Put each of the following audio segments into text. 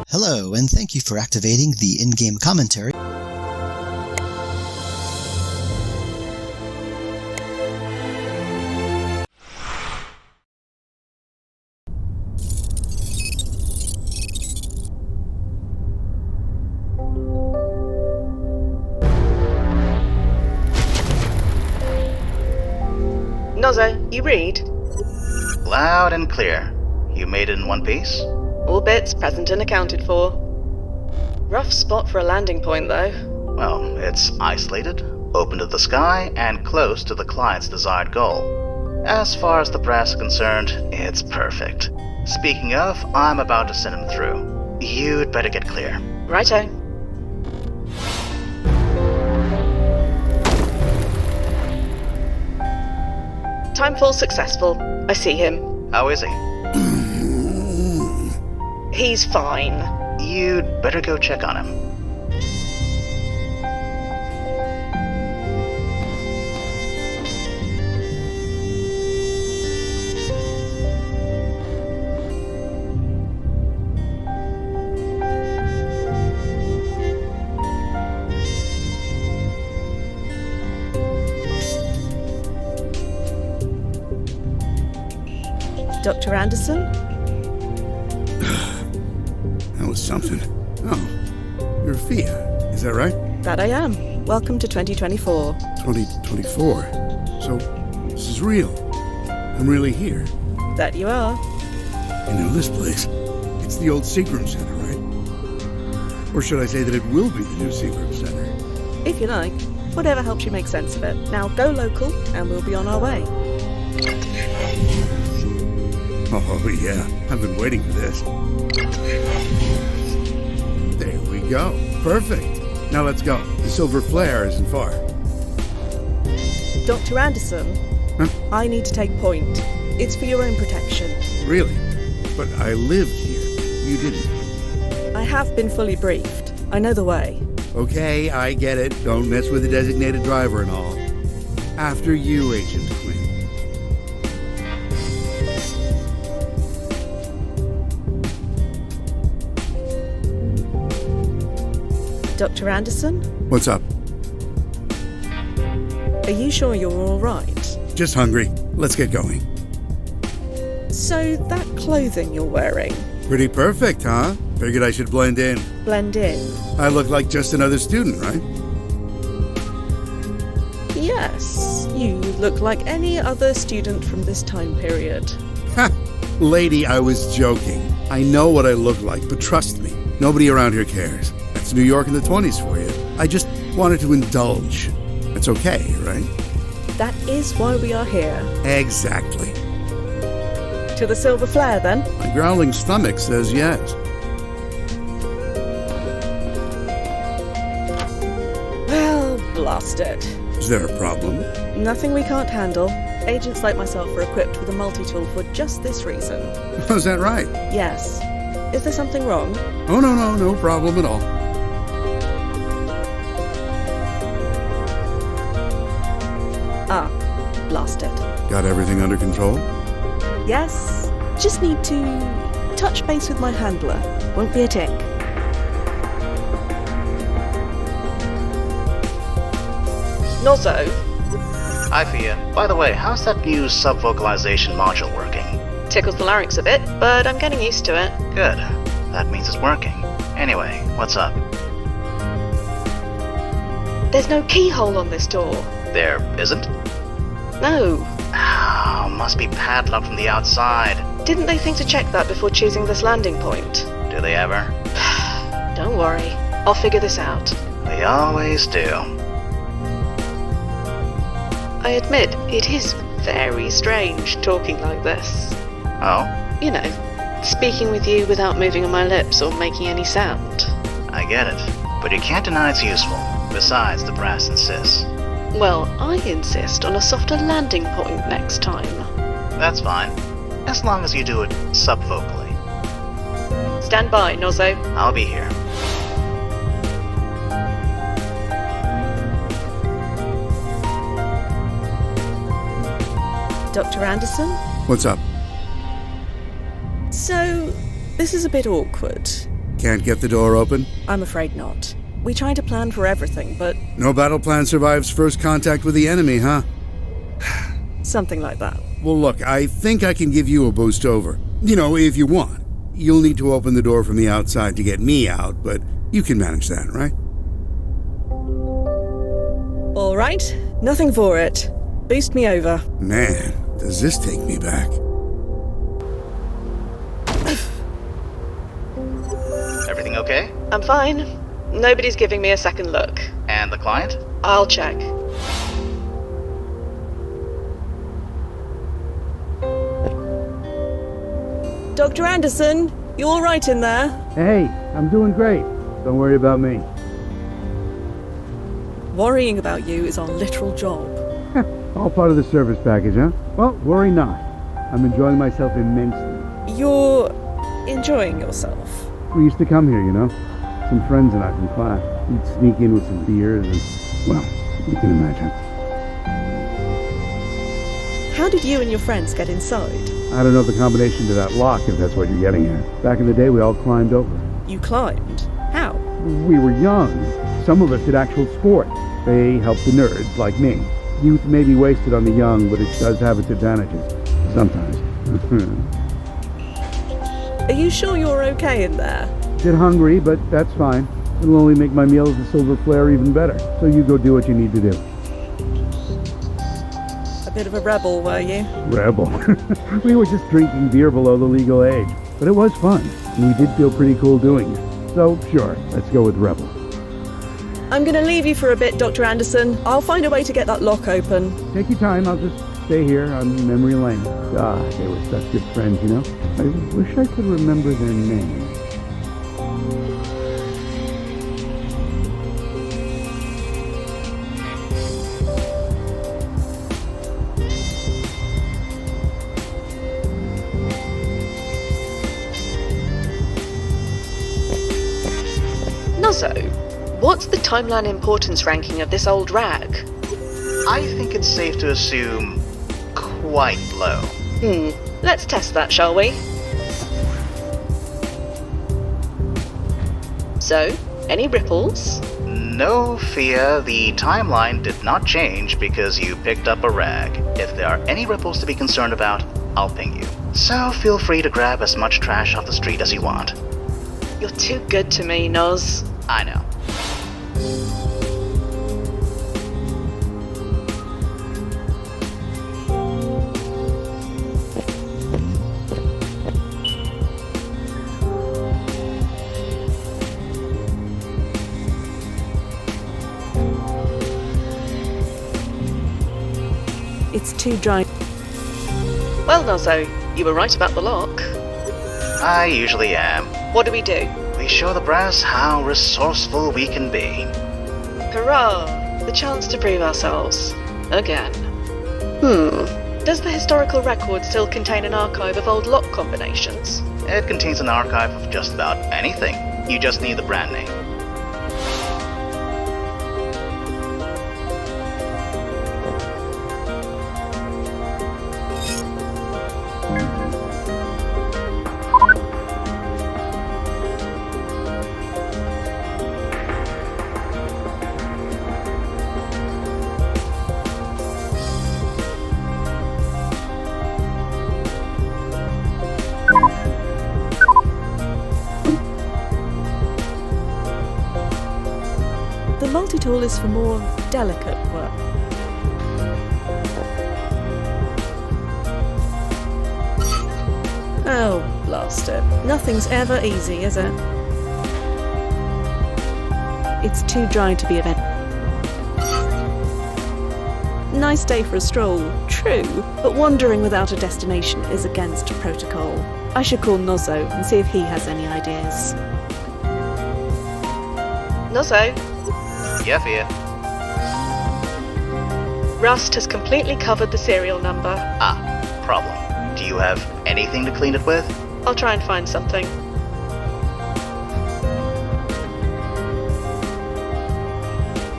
Hello, and thank you for activating the in-game commentary. Nozzo, you read? Loud and clear. You made it in one piece? All bits present and accounted for. Rough spot for a landing point, though. Well, it's isolated, open to the sky, and close to the client's desired goal. As far as the brass is concerned, it's perfect. Speaking of, I'm about to send him through. You'd better get clear. Righto. Timefall successful. I see him. How is he? He's fine. You'd better go check on him. Dr. Anderson? That was something. Oh, you're Fia, is that right? That I am. Welcome to 2024. 2024? So, this is real. I'm really here. That you are. You know this place. It's the old Seagram Center, right? Or should I say that it will be the new Seagram Center? If you like. Whatever helps you make sense of it. Now go local, and we'll be on our way. Oh, yeah. I've been waiting for this. There we go. Perfect. Now let's go. The silver flare isn't far. Dr. Anderson, Huh? I need to take point. It's for your own protection. Really? But I lived here. You didn't. I have been fully briefed. I know the way. Okay, I get it. Don't mess with the designated driver and all. After you, Agent Quinn. Dr. Anderson? What's up? Are you sure you're all right? Just hungry. Let's get going. So, that clothing you're wearing, Pretty perfect, huh? Figured I should blend in. blend in? I look like just another student, right? Yes, you look like any other student from this time period. Ha! Lady, I was joking. I know what I look like, but trust me, nobody around here cares. That's New York in the 20s for you. I just wanted to indulge. That's okay, right? That is why we are here. Exactly. To the silver flare, then? My growling stomach says yes. Well, blast it. Is there a problem? Nothing we can't handle. Agents like myself are equipped with a multi-tool for just this reason. Is that right? Yes. Is there something wrong? Oh, no problem at all. Ah, blast it. Got everything under control? Yes, just need to touch base with my handler. Won't be a tick. Nozzo, Hi, Fia. By the way, how's that new sub-vocalization module working? tickles the larynx a bit, but I'm getting used to it. Good. That means it's working. Anyway, what's up? There's no keyhole on this door. There isn't? No. Oh, must be padlocked from the outside. Didn't they think to check that before choosing this landing point? Do they ever? Don't worry. I'll figure this out. They always do. I admit, it is very strange talking like this. Oh? You know, speaking with you without moving on my lips or making any sound. I get it. But you can't deny it's useful. Besides, the brass insists. Well, I insist on a softer landing point next time. That's fine. As long as you do it sub-vocally. Stand by, Nozzo. I'll be here. Dr. Anderson? What's up? So, this is a bit awkward. Can't get the door open? I'm afraid not. We try to plan for everything, but No battle plan survives first contact with the enemy, huh? something like that. Well, look, I think I can give you a boost over. You know, if you want. You'll need to open the door from the outside to get me out, but you can manage that, right? All right, nothing for it. Boost me over. Man, does this take me back. Everything okay? I'm fine. Nobody's giving me a second look. And the client? I'll check. Dr. Anderson, you all right in there? Hey, I'm doing great. Don't worry about me. Worrying about you is our literal job. All part of the service package, huh? Well, worry not. I'm enjoying myself immensely. You're enjoying yourself. We used to come here, you know? Some friends and I from class. We'd sneak in with some beers and, well, you can imagine. How did you and your friends get inside? I don't know the combination to that lock, if that's what you're getting at. Back in the day, we all climbed over. You climbed? How? We were young. Some of us did actual sport. They helped the nerds, like me. Youth may be wasted on the young, but it does have its advantages. Sometimes. Are you sure you're okay in there? Bit hungry, but that's fine. It'll only make my meals at Silver Flare even better. So you go do what you need to do. A bit of a rebel, were you? Rebel. We were just drinking beer below the legal age. But it was fun, and we did feel pretty cool doing it. So, sure, let's go with rebel. I'm gonna leave you for a bit, Dr. Anderson. I'll find a way to get that lock open. Take your time, I'll just stay here on memory lane. They were such good friends, you know? I wish I could remember their names. Nozzo, what's the timeline importance ranking of this old rag? I think it's safe to assume quite low. Let's test that, shall we? So, any ripples? No fear, the timeline did not change because you picked up a rag. If there are any ripples to be concerned about, I'll ping you. So feel free to grab as much trash off the street as you want. You're too good to me, Noz. I know. It's too dry. Well, Nozzo, you were right about the lock. I usually am. What do we do? We show the brass how resourceful we can be. Hurrah! The chance to prove ourselves. Again. Does the historical record still contain an archive of old lock combinations? It contains an archive of just about anything. You just need the brand name. The multi-tool is for more delicate work. Oh, blast it. Nothing's ever easy, is it? It's too dry to be event. Nice day for a stroll, true, but wandering without a destination is against protocol. I should call Nozzo and see if he has any ideas. Nozzo? Yeah, Fia. Rust has completely covered the serial number. Problem. Do you have anything to clean it with? I'll try and find something.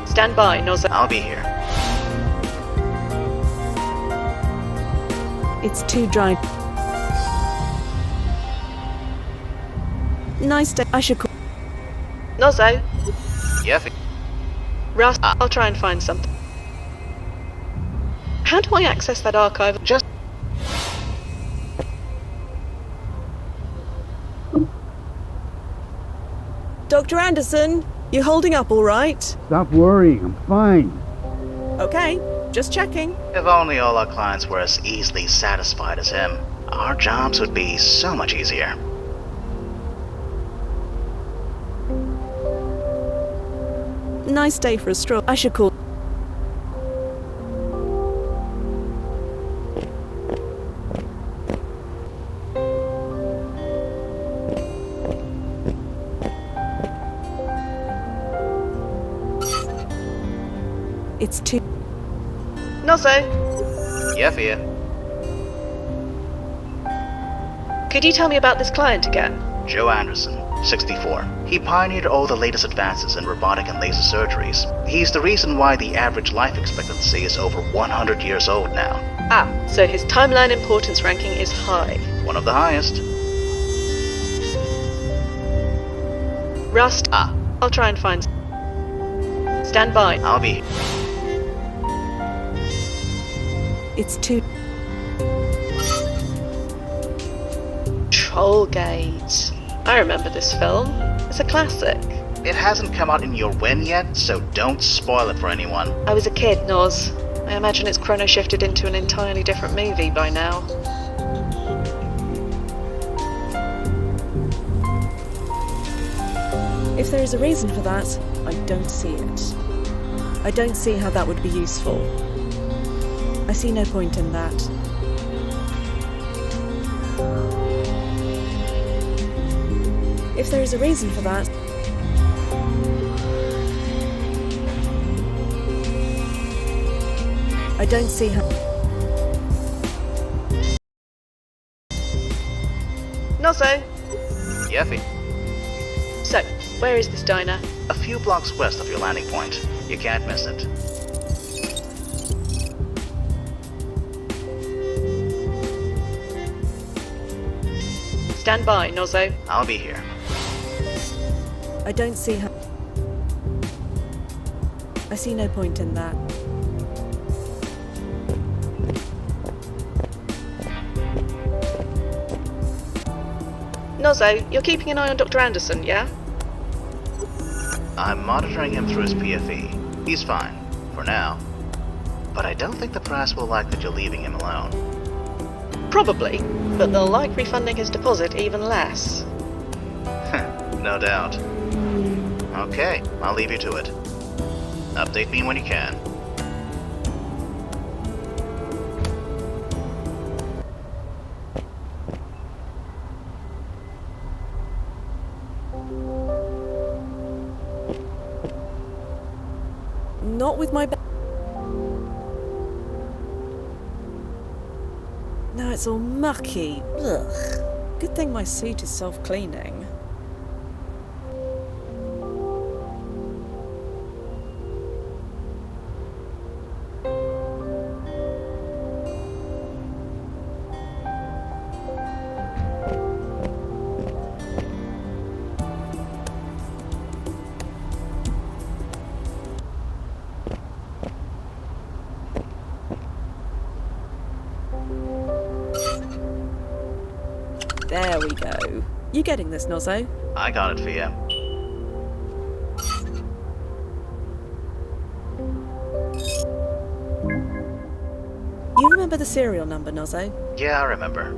Stand by, Nozzo. I'll be here. It's too dry. Nice day. I should call. Nozzo, Yeah, Russ, I'll try and find something. How do I access that archive? just... Dr. Anderson, you holding up all right? Stop worrying, I'm fine. Okay, just checking. If only all our clients were as easily satisfied as him, our jobs would be so much easier. Nice day for a stroll. I should call. It's too. Nozzo, Yeah, Fia. could you tell me about this client again? Joe Anderson, 64. He pioneered all the latest advances in robotic and laser surgeries. He's the reason why the average life expectancy is over 100 years old now. Ah, so his timeline importance ranking is high. One of the highest. Rust, I'll try and find. Stand by. I'll be... It's too. Trollgate. I remember this film. It's a classic. It hasn't come out in your win yet, so don't spoil it for anyone. I was a kid, Noz. I imagine it's chrono shifted into an entirely different movie by now. If there is a reason for that, I don't see it. I don't see how that would be useful. I see no point in that. If there is a reason for that, I don't see how. Nozzo! Yeah, Fia. So, where is this diner? A few blocks west of your landing point. You can't miss it. Stand by, Nozzo. I'll be here. I don't see how. I see no point in that. Nozzo, you're keeping an eye on Dr. Anderson, yeah? I'm monitoring him through his PFE. He's fine, for now. But I don't think the press will like that you're leaving him alone. Probably, but they'll like refunding his deposit even less. No doubt. Okay, I'll leave you to it. Update me when you can. Not with my. Now it's all mucky. Ugh. Good thing my suit is self-cleaning. There we go. You getting this, Nozzo? I got it for you. You remember the serial number, Nozzo? Yeah, I remember.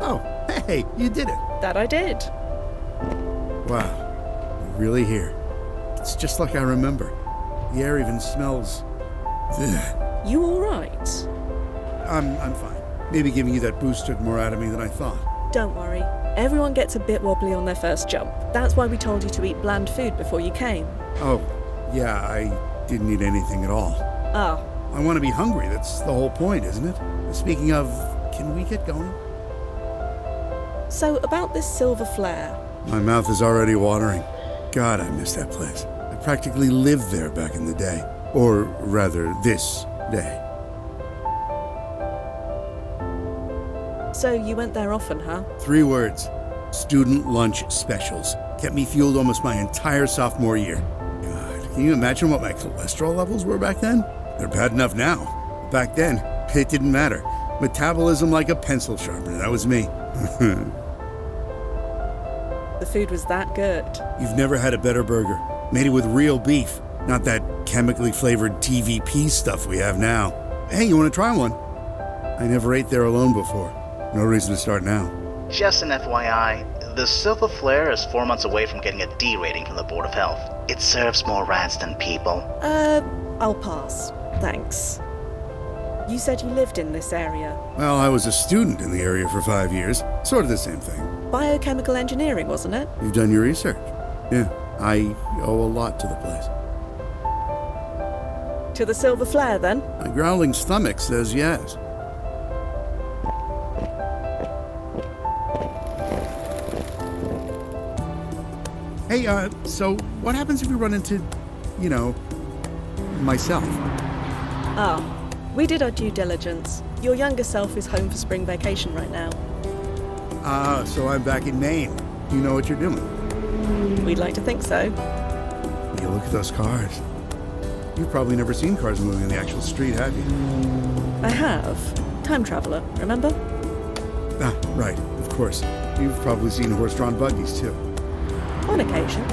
Oh, hey, you did it. That I did. Wow, you're really here. It's just like I remember. The air even smells... Ugh. You alright? I'm fine. Maybe giving you that boost took more out of me than I thought. Don't worry. Everyone gets a bit wobbly on their first jump. That's why we told you to eat bland food before you came. Oh, yeah, I didn't eat anything at all. Ah, I want to be hungry, that's the whole point, isn't it? Speaking of, can we get going? So, about this silver flare. My mouth is already watering. God, I miss that place. I practically lived there back in the day. Or rather, this day. So, you went there often, huh? 3 words. Student lunch specials. Kept me fueled almost my entire sophomore year. God, can you imagine what my cholesterol levels were back then? They're bad enough now. Back then, it didn't matter. Metabolism like a pencil sharpener. That was me. The food was that good. You've never had a better burger. Made it with real beef. Not that chemically flavored TVP stuff we have now. Hey, you want to try one? I never ate there alone before. No reason to start now. Just an FYI, the Silver Flare is 4 months away from getting a D rating from the Board of Health. It serves more rats than people. I'll pass. Thanks. You said you lived in this area. Well, I was a student in the area for 5 years. Sort of the same thing. Biochemical engineering, wasn't it? You've done your research. Yeah, I owe a lot to the place. To the silver flare, then? My growling stomach says yes. Hey, so what happens if we run into, myself? We did our due diligence. Your younger self is home for spring vacation right now. So I'm back in Maine. You know what you're doing. We'd like to think so. You look at those cars. You've probably never seen cars moving in the actual street, have you? I have. Time traveler, remember? Ah, right, of course. You've probably seen horse-drawn buggies, too. On occasion.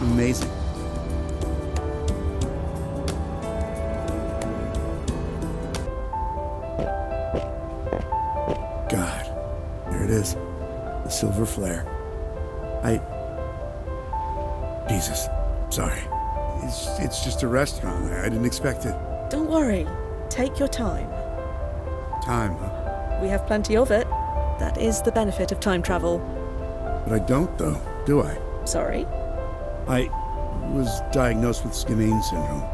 Amazing. God, there it is. The silver flare. Jesus, sorry. It's just a restaurant. I didn't expect it. Don't worry. Take your time. Time, huh? We have plenty of it. That is the benefit of time travel. But I don't, though, do I? Sorry? I was diagnosed with Skimmane syndrome.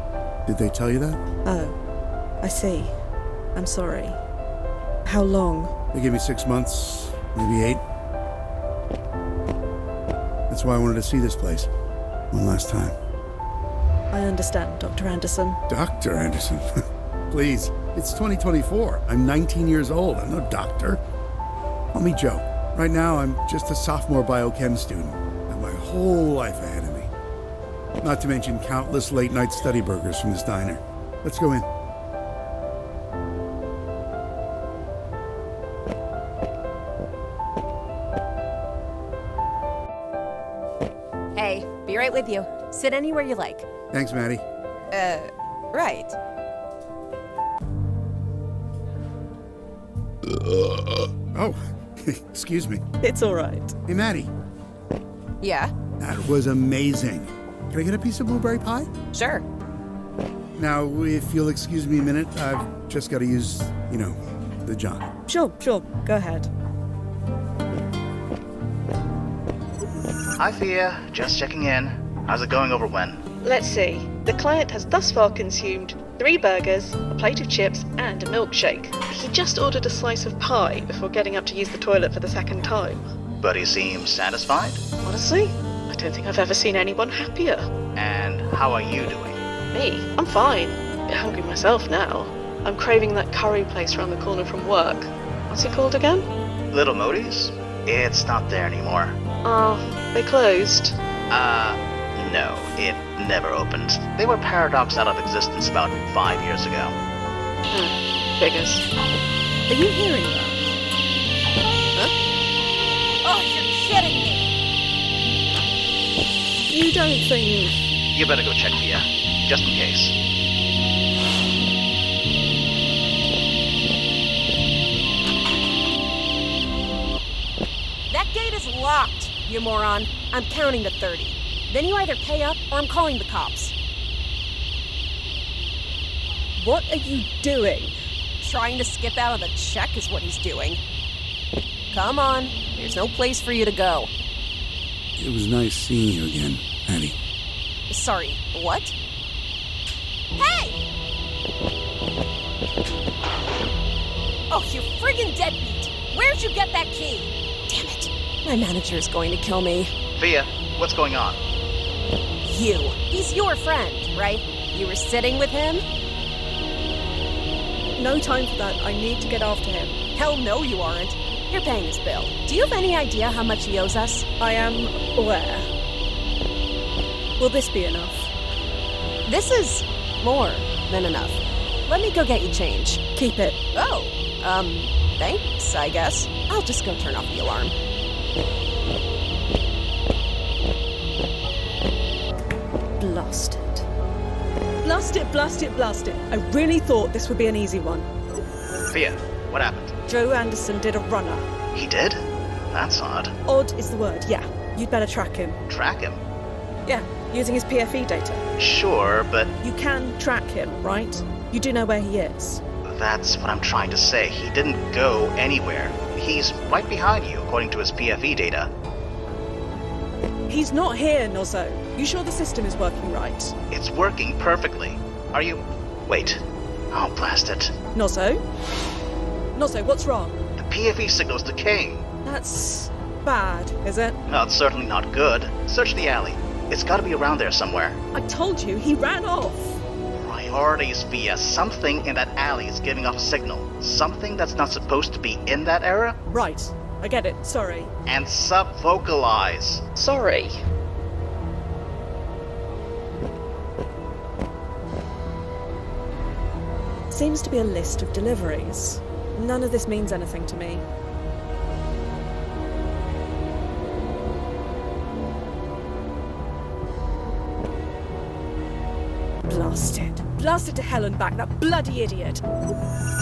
Did they tell you that? Oh, I see. I'm sorry. How long? They gave me 6 months, maybe 8. That's why I wanted to see this place. One last time. I understand, Dr. Anderson. Dr. Anderson? Please, it's 2024. I'm 19 years old. I'm no doctor. Call me Joe. Right now, I'm just a sophomore biochem student. I have my whole life ahead of me. Not to mention countless late-night study burgers from this diner. Let's go in. Hey, be right with you. Sit anywhere you like. Thanks, Maddie. Right. Oh, excuse me. It's all right. Hey, Maddie. Yeah, That was amazing. Can I get a piece of blueberry pie? sure. Now, if you'll excuse me a minute, I've just got to use, the John. Sure. Go ahead. Hi, Thea. Just checking in. How's it going over when? Let's see. The client has thus far consumed 3 burgers, a plate of chips, and a milkshake. He just ordered a slice of pie before getting up to use the toilet for the second time. But he seems satisfied? Honestly, I don't think I've ever seen anyone happier. And how are you doing? Me? I'm fine. A bit hungry myself now. I'm craving that curry place around the corner from work. What's it called again? Little Modi's? It's not there anymore. Oh, they closed. No, it never opened. They were paradoxed out of existence about 5 years ago. Figures. Are you hearing that? Oh, you're kidding me! You don't think... You better go check Thea, just in case. That gate is locked, you moron. I'm counting to 30. Then you either pay up or I'm calling the cops. What are you doing? Trying to skip out of the check is what he's doing. Come on, there's no place for you to go. It was nice seeing you again, Maddie. Sorry, what? Hey! Oh, you friggin' deadbeat! Where'd you get that key? Damn it. My manager's going to kill me. Via, what's going on? You. He's your friend, right? You were sitting with him? No time for that. I need to get after him. Hell no, you aren't. You're paying his bill. Do you have any idea how much he owes us? I am aware. Will this be enough? This is more than enough. Let me go get you change. Keep it. Oh, thanks, I guess. I'll just go turn off the alarm. Blast it. Blast it, blast it, blast it. I really thought this would be an easy one. Via, what happened? Joe Anderson did a runner. He did? That's odd. Odd is the word, yeah. You'd better track him. Track him? Yeah, using his PFE data. Sure, but You can track him, right? You do know where he is. that's what I'm trying to say. He didn't go anywhere. He's right behind you, according to his PFE data. He's not here, Nozzo. You sure the system is working right? It's working perfectly. Are you... Wait. Oh, blast it. Nozzo? Nozzo, what's wrong? The PFE signal's decaying. That's bad, is it? No, it's certainly not good. Search the alley. It's gotta be around there somewhere. I told you, he ran off. Priorities, Via. Something in that alley is giving off a signal. Something that's not supposed to be in that area. Right, I get it, sorry. And sub-vocalize. Sorry. Seems to be a list of deliveries. None of this means anything to me. Blast it. Blast it to hell and back, that bloody idiot.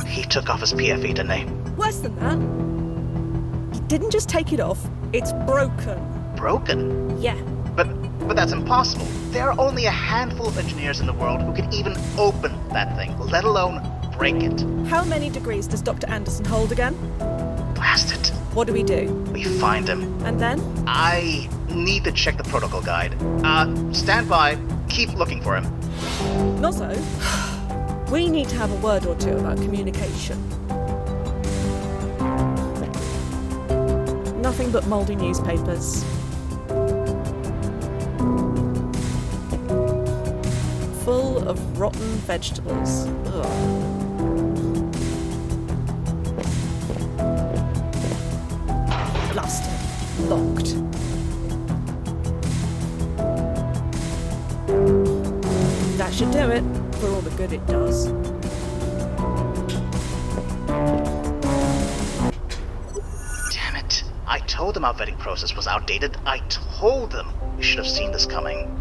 He took off his PFE, didn't he? Worse than that. He didn't just take it off, it's broken. Broken? Yeah. But that's impossible. There are only a handful of engineers in the world who can even open that thing, let alone break it. How many degrees does Dr. Anderson hold again? Blast it. What do? We find him. And then? I need to check the protocol guide. Stand by. Keep looking for him. Nozzo, we need to have a word or two about communication. Nothing but mouldy newspapers. Full of rotten vegetables. Ugh. Blasted. Locked. That should do it, for all the good it does. Damn it. I told them our vetting process was outdated. I told them. We should have seen this coming.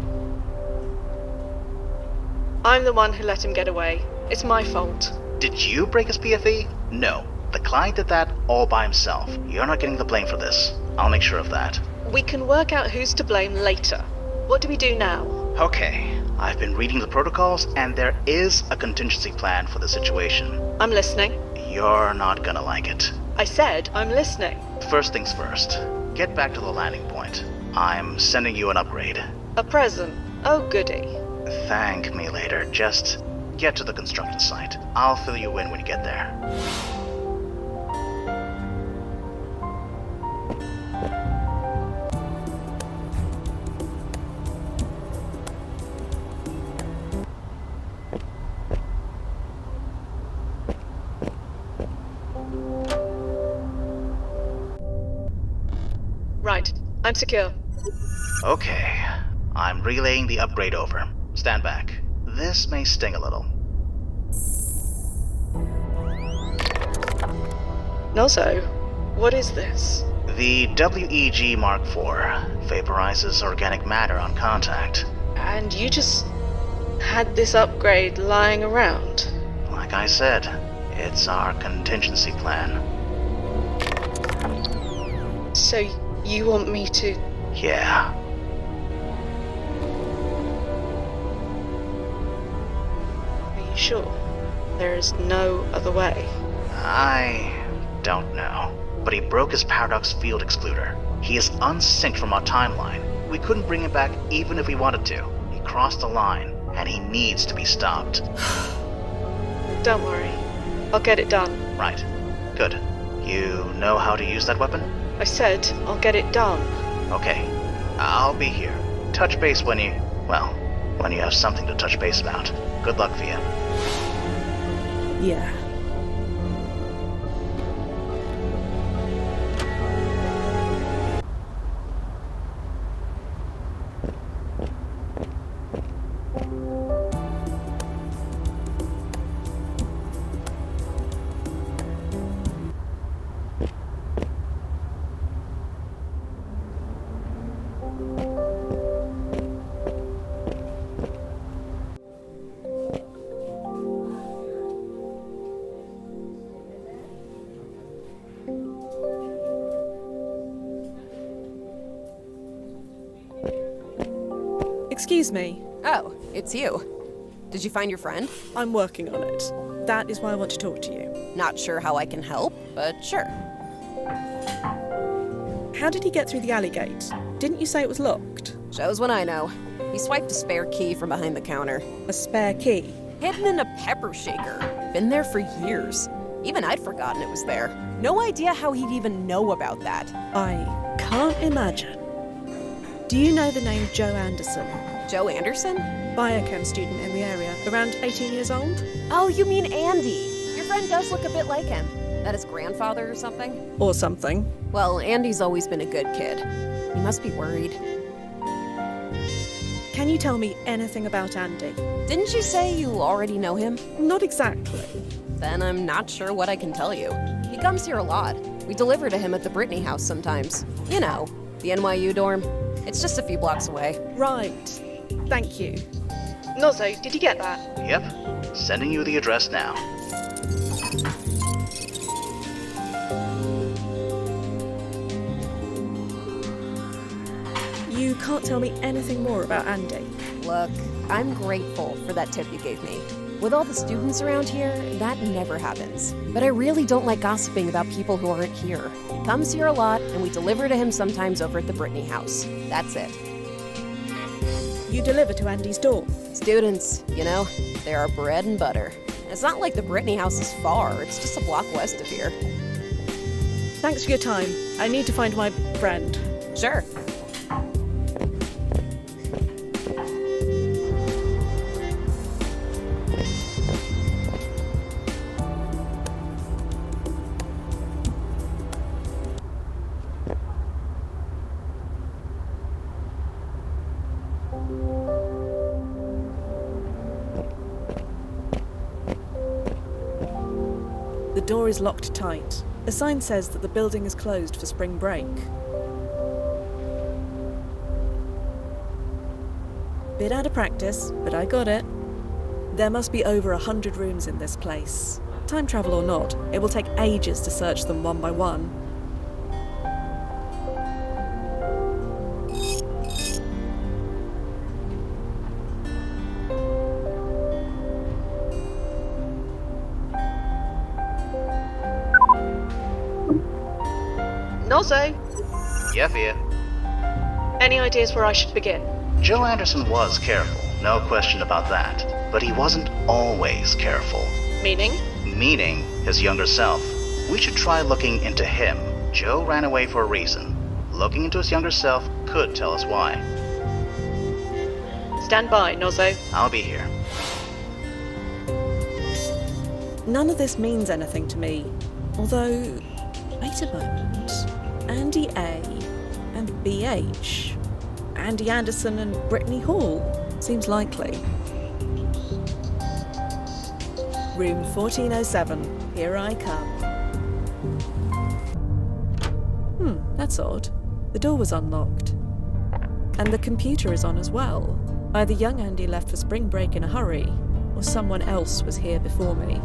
I'm the one who let him get away. It's my fault. Did you break his PFE? No. The client did that all by himself. You're not getting the blame for this. I'll make sure of that. We can work out who's to blame later. What do we do now? Okay. I've been reading the protocols, and there is a contingency plan for the situation. I'm listening. You're not gonna like it. I said I'm listening. First things first. Get back to the landing point. I'm sending you an upgrade. A present. Oh, goody. Thank me later. Just get to the construction site. I'll fill you in when you get there. Right. I'm secure. Okay. I'm relaying the upgrade over. Stand back. This may sting a little. Nozzo, what is this? The WEG Mark IV vaporizes organic matter on contact. And you just had this upgrade lying around? Like I said, it's our contingency plan. So you want me to... Yeah. Are you sure? There is no other way? I don't know. But he broke his paradox field excluder. He is unsynced from our timeline. We couldn't bring him back even if we wanted to. He crossed the line, and he needs to be stopped. Don't worry. I'll get it done. Right. Good. You know how to use that weapon? I said I'll get it done. Okay, I'll be here. Touch base when you have something to touch base about. Good luck, Via. Yeah. Excuse me. Oh, it's you. Did you find your friend? I'm working on it. That is why I want to talk to you. Not sure how I can help, but sure. How did he get through the alley gate? Didn't you say it was locked? Shows what I know. He swiped a spare key from behind the counter. A spare key? Hidden in a pepper shaker. Been there for years. Even I'd forgotten it was there. No idea how he'd even know about that. I can't imagine. Do you know the name Joe Anderson? Joe Anderson? Biochem student in the area, around 18 years old? Oh, you mean Andy. Your friend does look a bit like him. That his grandfather or something? Or something. Well, Andy's always been a good kid. He must be worried. Can you tell me anything about Andy? Didn't you say you already know him? Not exactly. Then I'm not sure what I can tell you. He comes here a lot. We deliver to him at the Brittany house sometimes. You know, the NYU dorm. It's just a few blocks away. Right. Thank you. Nozzo, did you get that? Yep. Sending you the address now. You can't tell me anything more about Andy. Look, I'm grateful for that tip you gave me. With all the students around here, that never happens. But I really don't like gossiping about people who aren't here. He comes here a lot, and we deliver to him sometimes over at the Brittany house. That's it. You deliver to Andy's door? Students, you know, they're our bread and butter. It's not like the Brittany house is far, it's just a block west of here. Thanks for your time. I need to find my friend. Sure. The door is locked tight. A sign says that the building is closed for spring break. Bit out of practice, but I got it. There must be over 100 rooms in this place. Time travel or not, it will take ages to search them one by one. Nozzo, Yeah, Via. any ideas where I should begin? Joe Anderson was careful, no question about that. But he wasn't always careful. Meaning? Meaning his younger self. We should try looking into him. Joe ran away for a reason. Looking into his younger self could tell us why. Stand by, Nozzo. I'll be here. None of this means anything to me. Although, wait a moment. Andy A. and BH. Andy Anderson and Brittany Hall. Seems likely. Room 1407. Here I come. That's odd. The door was unlocked. And the computer is on as well. Either young Andy left for spring break in a hurry, or someone else was here before me.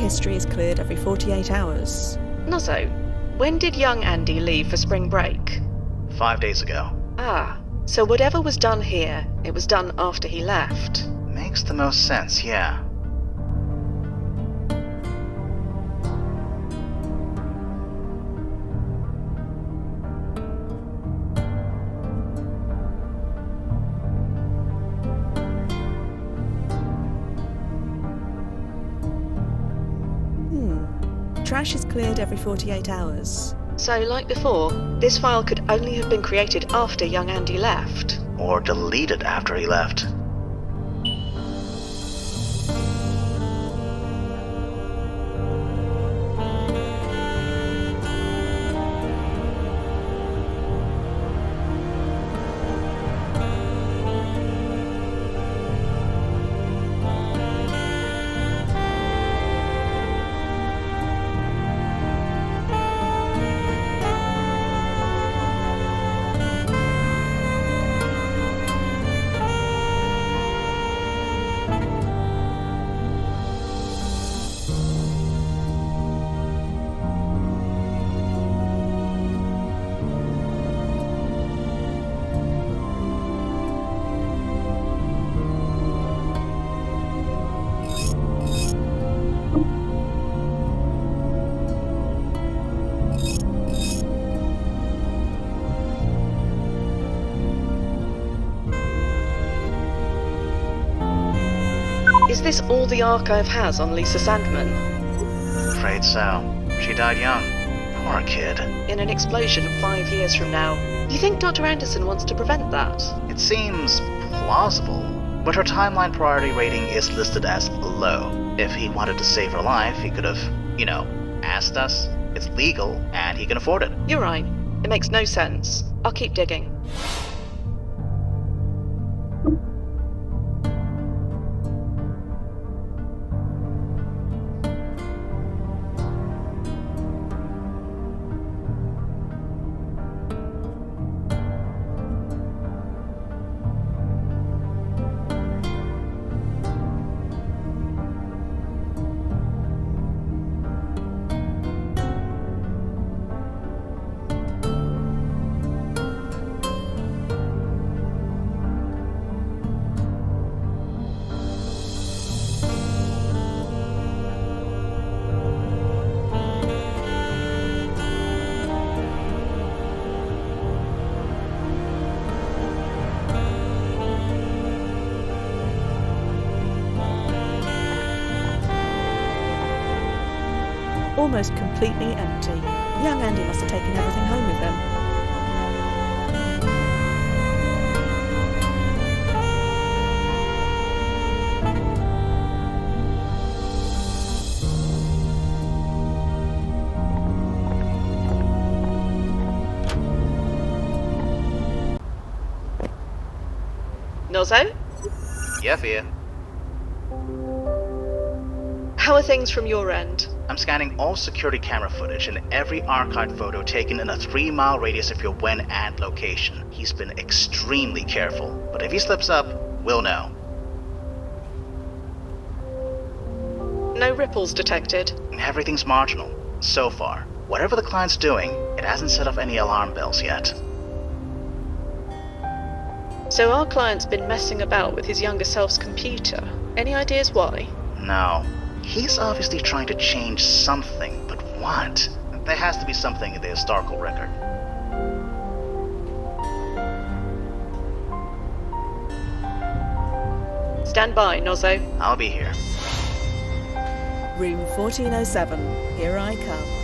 history is cleared every 48 hours. Nozzo, when did young Andy leave for spring break? 5 days ago. Ah, so whatever was done here, it was done after he left. Makes the most sense, yeah. Trash is cleared every 48 hours. So, like before, this file could only have been created after young Andy left. Or deleted after he left. Is this all the archive has on Lisa Sandman? Afraid so. She died young. Poor kid. In an explosion 5 years from now. You think Dr. Anderson wants to prevent that? It seems plausible, but her timeline priority rating is listed as low. If he wanted to save her life, he could have, asked us. It's legal, and he can afford it. You're right. It makes no sense. I'll keep digging. Almost completely empty. Young Andy must have taken everything home with him. Nozzo? Yeah, Fia. How are things from your end? I'm scanning all security camera footage and every archived photo taken in a 3-mile radius of your when and location. He's been extremely careful, but if he slips up, we'll know. No ripples detected. Everything's marginal, so far. Whatever the client's doing, it hasn't set off any alarm bells yet. So our client's been messing about with his younger self's computer. Any ideas why? No. He's obviously trying to change something, but what? There has to be something in the historical record. Stand by, Nozzo. I'll be here. Room 1407. Here I come.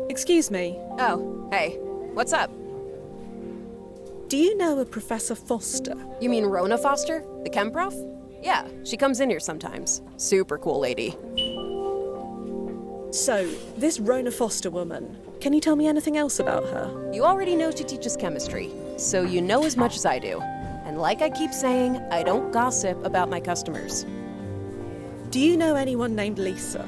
Excuse me. Oh, hey, what's up? Do you know a Professor Foster? You mean Rona Foster? The chem prof? Yeah, she comes in here sometimes. Super cool lady. So, this Rona Foster woman, can you tell me anything else about her? You already know she teaches chemistry, so you know as much as I do. And like I keep saying, I don't gossip about my customers. Do you know anyone named Lisa?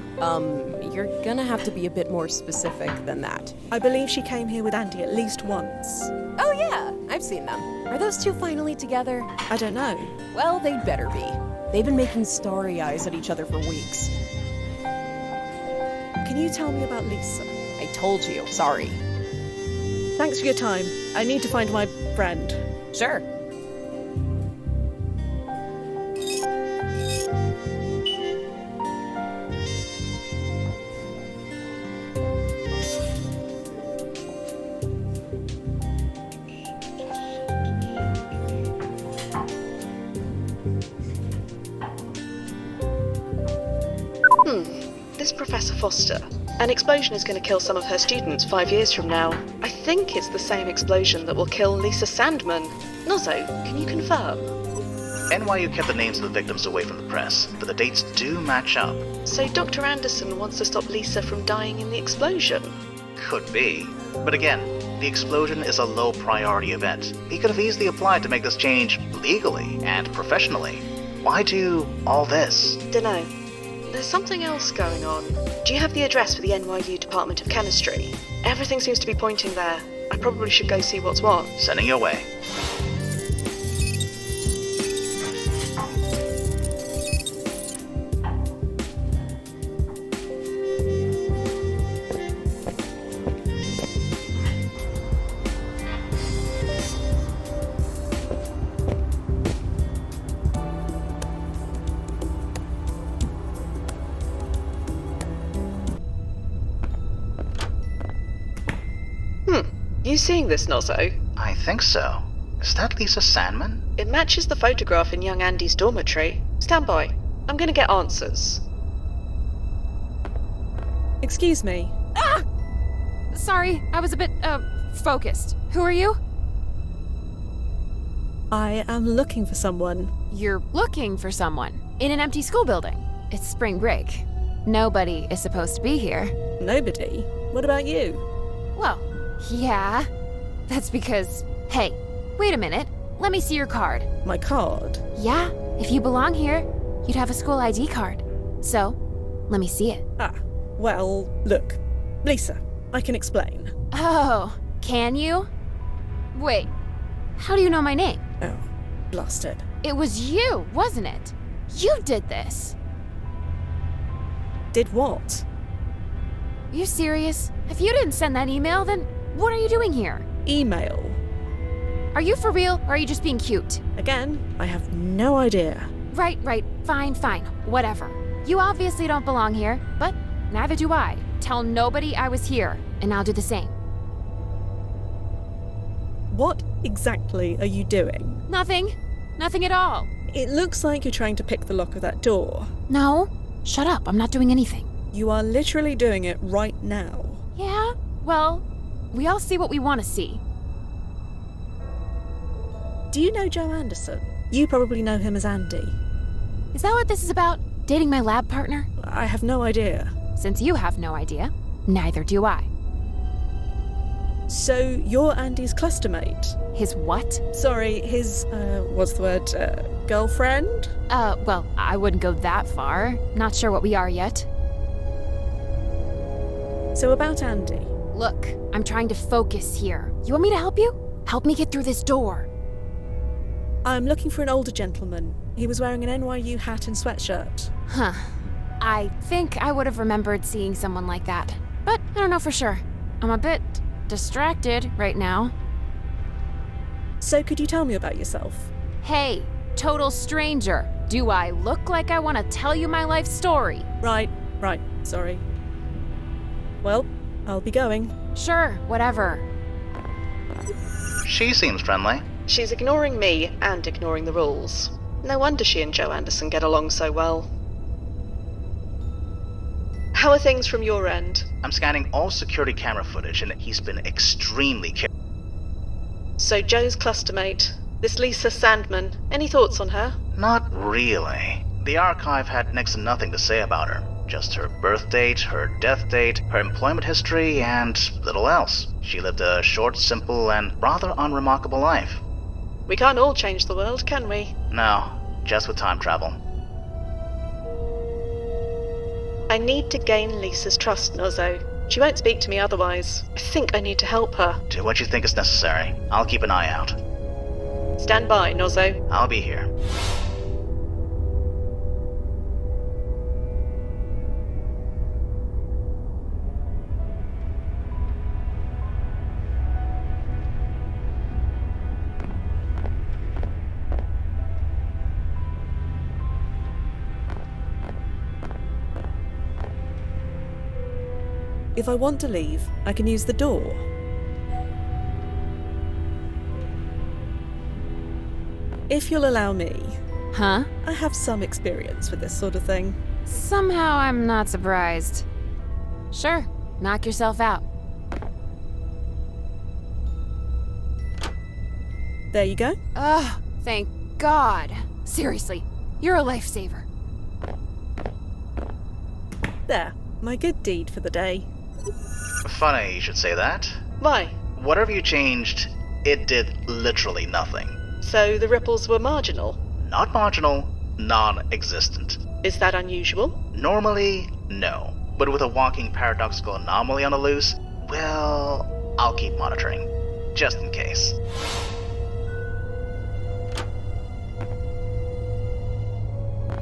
You're gonna have to be a bit more specific than that. I believe she came here with Andy at least once. Oh yeah, I've seen them. Are those two finally together? I don't know. Well, they'd better be. They've been making starry eyes at each other for weeks. Can you tell me about Lisa? I told you, sorry. Thanks for your time. I need to find my friend. Sure. This Professor Foster. An explosion is going to kill some of her students 5 years from now. I think it's the same explosion that will kill Lisa Sandman. Nozzo, can you confirm? NYU kept the names of the victims away from the press, but the dates do match up. So Dr. Anderson wants to stop Lisa from dying in the explosion? Could be. But again, the explosion is a low priority event. He could have easily applied to make this change legally and professionally. Why do all this? Dunno. There's something else going on. Do you have the address for the NYU Department of Chemistry? Everything seems to be pointing there. I probably should go see what's what. Sending your way. You seeing this, Nozzo? I think so. Is that Lisa Sandman? It matches the photograph in young Andy's dormitory. Stand by. I'm gonna get answers. Excuse me. Ah! Sorry, I was a bit, focused. Who are you? I am looking for someone. You're looking for someone in an empty school building. It's spring break. Nobody is supposed to be here. Nobody? What about you? Well, yeah. That's because... Hey, wait a minute. Let me see your card. My card? Yeah, if you belong here, you'd have a school ID card. So, let me see it. Ah, well, look. Lisa, I can explain. Oh, can you? Wait, how do you know my name? Oh, blasted. It was you, wasn't it? You did this. Did what? You serious? If you didn't send that email, then what are you doing here? Email. Are you for real, or are you just being cute? Again, I have no idea. Right, fine, whatever. You obviously don't belong here, but neither do I. Tell nobody I was here, and I'll do the same. What exactly are you doing? Nothing at all. It looks like you're trying to pick the lock of that door. No, shut up, I'm not doing anything. You are literally doing it right now. Yeah, well, we all see what we want to see. Do you know Joe Anderson? You probably know him as Andy. Is that what this is about? Dating my lab partner? I have no idea. Since you have no idea, neither do I. So, you're Andy's cluster mate? His what? Sorry, his, what's the word, girlfriend? Well, I wouldn't go that far. Not sure what we are yet. So about Andy. Look, I'm trying to focus here. You want me to help you? Help me get through this door. I'm looking for an older gentleman. He was wearing an NYU hat and sweatshirt. Huh. I think I would have remembered seeing someone like that. But I don't know for sure. I'm a bit distracted right now. So could you tell me about yourself? Hey, total stranger. Do I look like I want to tell you my life story? Right, sorry. Well, I'll be going. Sure, whatever. She seems friendly. She's ignoring me and ignoring the rules. No wonder she and Joe Anderson get along so well. How are things from your end? I'm scanning all security camera footage and he's been extremely careful. So Joe's clustermate, this Lisa Sandman, any thoughts on her? Not really. The archive had next to nothing to say about her. Just her birth date, her death date, her employment history, and little else. She lived a short, simple, and rather unremarkable life. We can't all change the world, can we? No, just with time travel. I need to gain Lisa's trust, Nozzo. She won't speak to me otherwise. I think I need to help her. Do what you think is necessary. I'll keep an eye out. Stand by, Nozzo. I'll be here. If I want to leave, I can use the door. If you'll allow me. Huh? I have some experience with this sort of thing. Somehow I'm not surprised. Sure, knock yourself out. There you go. Ugh, thank God. Seriously, you're a lifesaver. There, my good deed for the day. Funny you should say that. Why? Whatever you changed, it did literally nothing. So the ripples were marginal? Not marginal, non-existent. Is that unusual? Normally, no. But with a walking paradoxical anomaly on the loose, well, I'll keep monitoring. Just in case.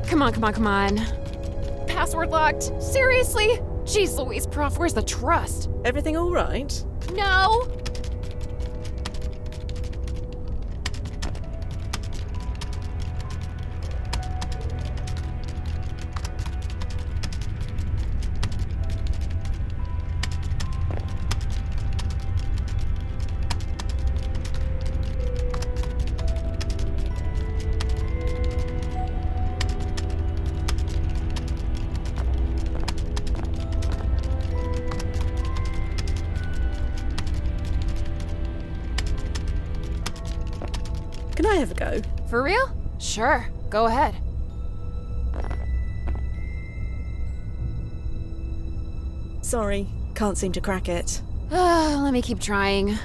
Come on. Password locked. Seriously? Jeez Louise, Prof, where's the trust? Everything all right? No! Can I have a go? For real? Sure, go ahead. Sorry, can't seem to crack it. Let me keep trying.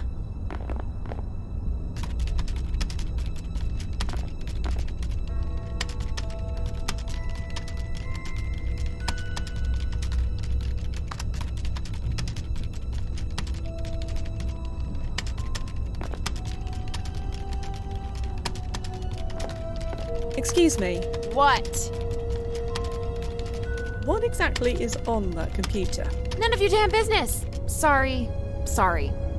Excuse me, What? what exactly is on that computer? None of your damn business. Sorry.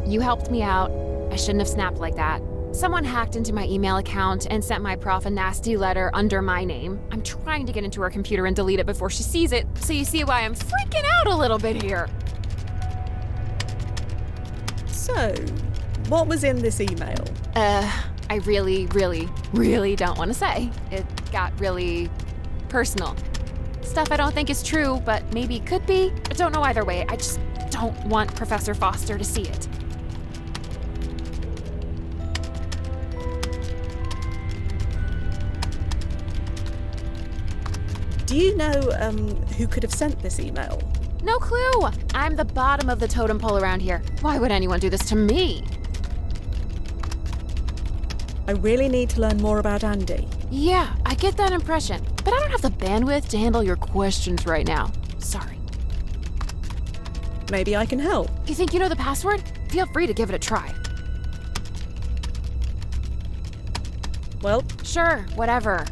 You helped me out. I shouldn't have snapped like that. Someone hacked into my email account and sent my prof a nasty letter under my name. I'm trying to get into her computer and delete it before she sees it, so you see why I'm freaking out a little bit here. So, what was in this email? I really don't want to say. It got really personal. Stuff I don't think is true, but maybe could be. I don't know either way. I just don't want Professor Foster to see it. Do you know, who could have sent this email? No clue. I'm the bottom of the totem pole around here. Why would anyone do this to me? I really need to learn more about Andy. Yeah, I get that impression, but I don't have the bandwidth to handle your questions right now. Sorry. Maybe I can help. You think you know the password? Feel free to give it a try. Well, Sure, whatever.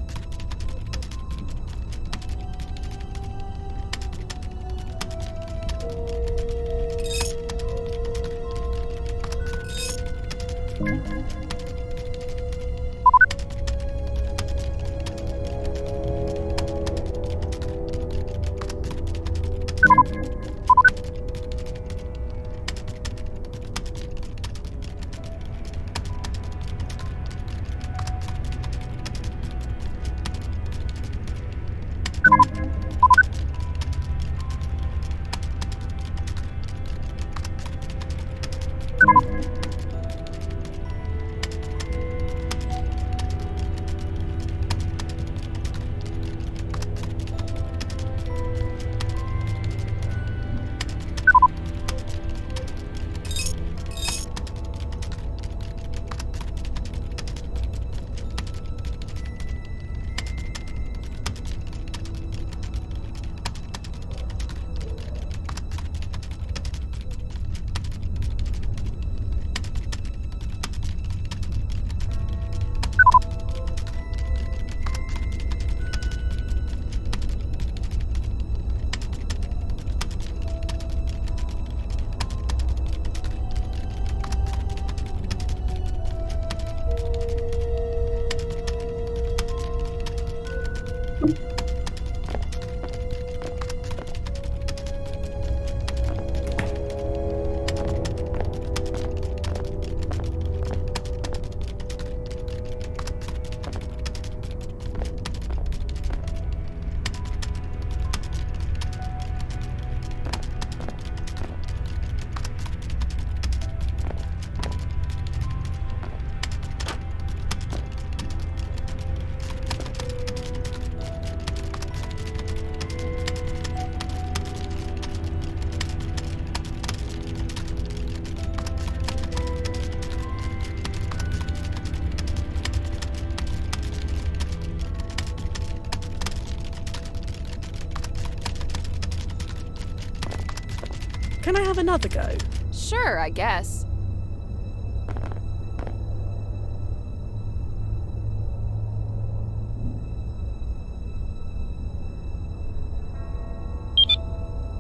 Can I have another go? Sure, I guess.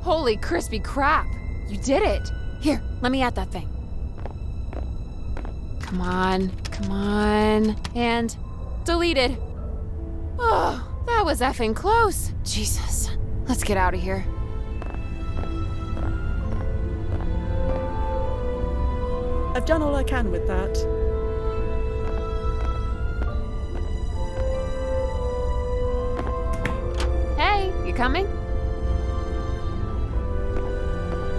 Holy crispy crap! You did it! Here, let me at that thing. Come on, come on. And deleted. Oh, that was effing close. Jesus. Let's get out of here. I've done all I can with that. Hey, you coming?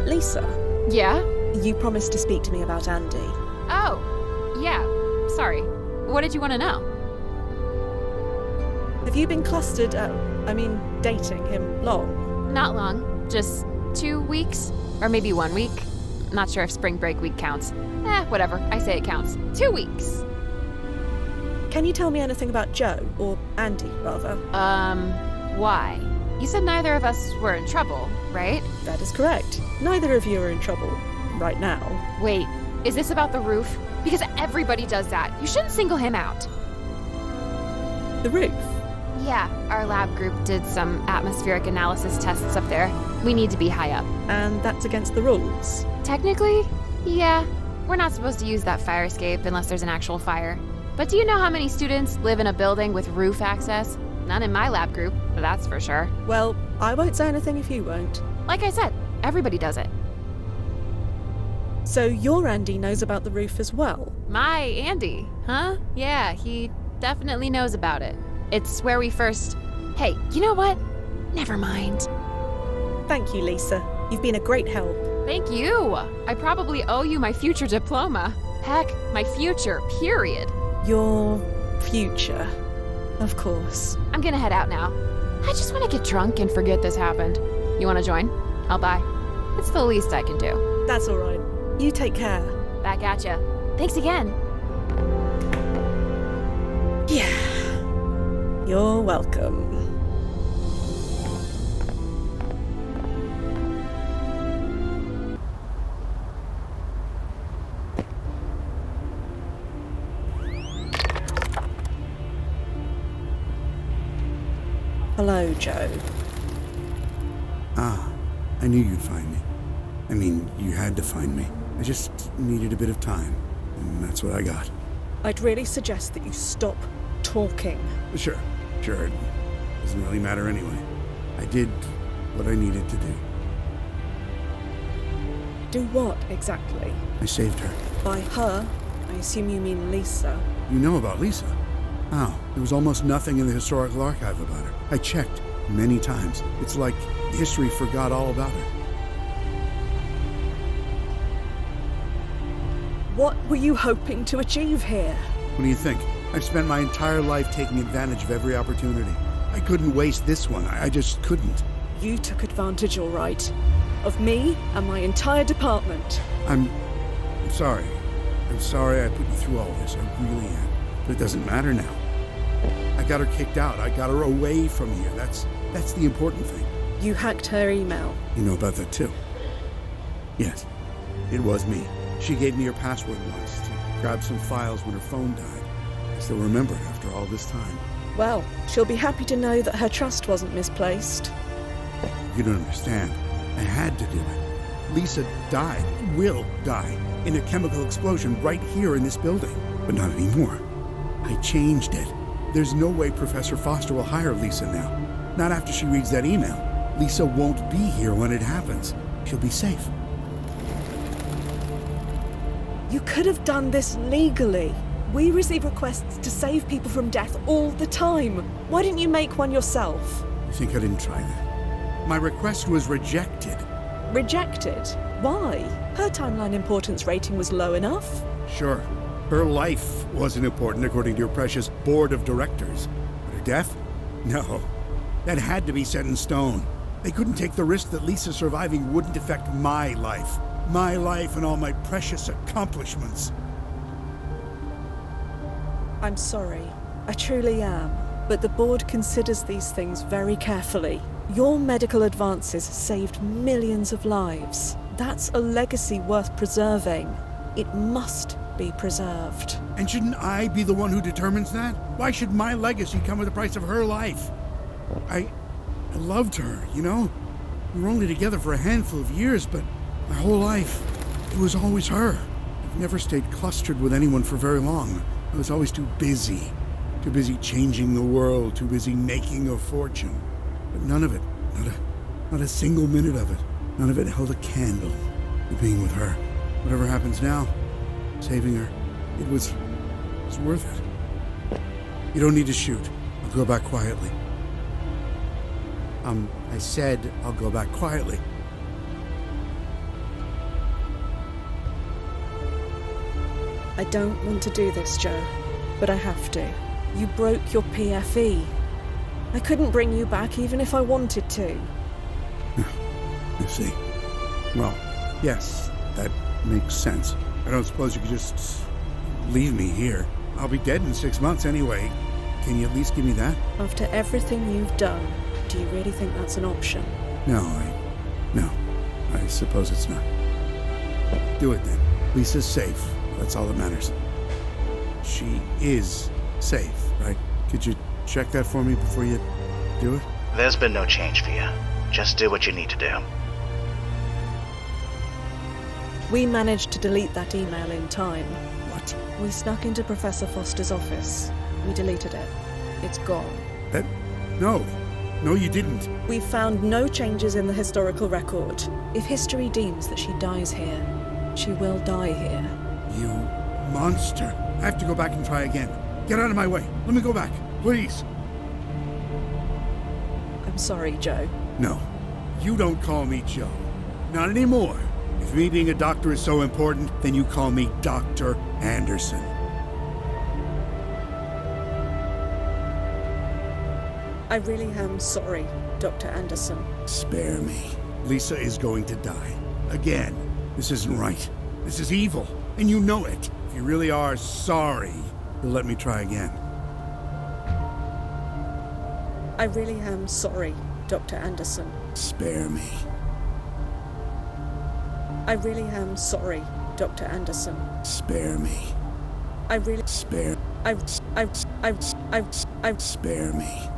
Lisa, Yeah? you promised to speak to me about Andy. Oh, yeah. Sorry. What did you want to know? Have you been clustered, dating him long? Not long. Just 2 weeks? Or maybe 1 week? Not sure if spring break week counts. Whatever. I say it counts. 2 weeks. Can you tell me anything about Joe, or Andy, rather? Why? You said neither of us were in trouble, right? That is correct. Neither of you are in trouble. Right now. Wait, is this about the roof? Because everybody does that. You shouldn't single him out. The roof? Yeah, our lab group did some atmospheric analysis tests up there. We need to be high up. And that's against the rules. Technically, yeah. We're not supposed to use that fire escape unless there's an actual fire. But do you know how many students live in a building with roof access? None in my lab group, that's for sure. Well, I won't say anything if you won't. Like I said, everybody does it. So your Andy knows about the roof as well? My Andy, huh? Yeah, he definitely knows about it. It's where we first... Hey, you know what? Never mind. Thank you, Lisa. You've been a great help. Thank you. I probably owe you my future diploma. Heck, my future, period. Your future. Of course. I'm gonna head out now. I just want to get drunk and forget this happened. You want to join? I'll buy. It's the least I can do. That's all right. You take care. Back at ya. Thanks again. Yeah. You're welcome. Hello, Joe. Ah, I knew you'd find me. I mean, you had to find me. I just needed a bit of time, and that's what I got. I'd really suggest that you stop talking. Sure. It doesn't really matter anyway. I did what I needed to do. Do what, exactly? I saved her. By her, I assume you mean Lisa. You know about Lisa? Oh, there was almost nothing in the historical archive about her. I checked many times. It's like history forgot all about her. What were you hoping to achieve here? What do you think? I've spent my entire life taking advantage of every opportunity. I couldn't waste this one. I just couldn't. You took advantage, all right. Of me and my entire department. I'm sorry. I'm sorry I put you through all this. I really am. But it doesn't matter now. I got her kicked out. I got her away from here. That's the important thing. You hacked her email. You know about that too? Yes. It was me. She gave me her password once to grab some files when her phone died. I still remember it after all this time. Well, she'll be happy to know that her trust wasn't misplaced. You don't understand. I had to do it. Lisa died, will die, in a chemical explosion right here in this building. But not anymore. I changed it. There's no way Professor Foster will hire Lisa now. Not after she reads that email. Lisa won't be here when it happens. She'll be safe. You could have done this legally. We receive requests to save people from death all the time. Why didn't you make one yourself? You think I didn't try that? My request was rejected. Rejected? Why? Her timeline importance rating was low enough. Sure, her life wasn't important according to your precious board of directors. But her death? No. That had to be set in stone. They couldn't take the risk that Lisa surviving wouldn't affect my life. My life and all my precious accomplishments. I'm sorry. I truly am. But the board considers these things very carefully. Your medical advances saved millions of lives. That's a legacy worth preserving. It must be preserved. And shouldn't I be the one who determines that? Why should my legacy come at the price of her life? I loved her, you know? We were only together for a handful of years, but my whole life, it was always her. I've never stayed clustered with anyone for very long. I was always too busy. Too busy changing the world, too busy making a fortune. But none of it, not a single minute of it, none of it held a candle to being with her. Whatever happens now, saving her, it was worth it. You don't need to shoot. I'll go back quietly. I said I'll go back quietly. I don't want to do this, Joe, but I have to. You broke your PFE. I couldn't bring you back even if I wanted to. You see. Well, yes, that makes sense. I don't suppose you could just leave me here. I'll be dead in 6 months anyway. Can you at least give me that? After everything you've done, do you really think that's an option? No, I suppose it's not. Do it then. Lisa's safe. That's all that matters. She is safe, right? Could you check that for me before you do it? There's been no change for you. Just do what you need to do. We managed to delete that email in time. What? We snuck into Professor Foster's office. We deleted it. It's gone. No, you didn't. We found no changes in the historical record. If history deems that she dies here, she will die here. You monster. I have to go back and try again. Get out of my way. Let me go back, please. I'm sorry, Joe. No, you don't call me Joe. Not anymore. If me being a doctor is so important, then you call me Dr. Anderson. I really am sorry, Dr. Anderson. Spare me. Lisa is going to die. Again. This isn't right. This is evil. And you know it. If you really are sorry, you'll let me try again. I really am sorry, Dr. Anderson. Spare me. I really am sorry, Dr. Anderson. Spare me. I really... Spare... I... Spare me.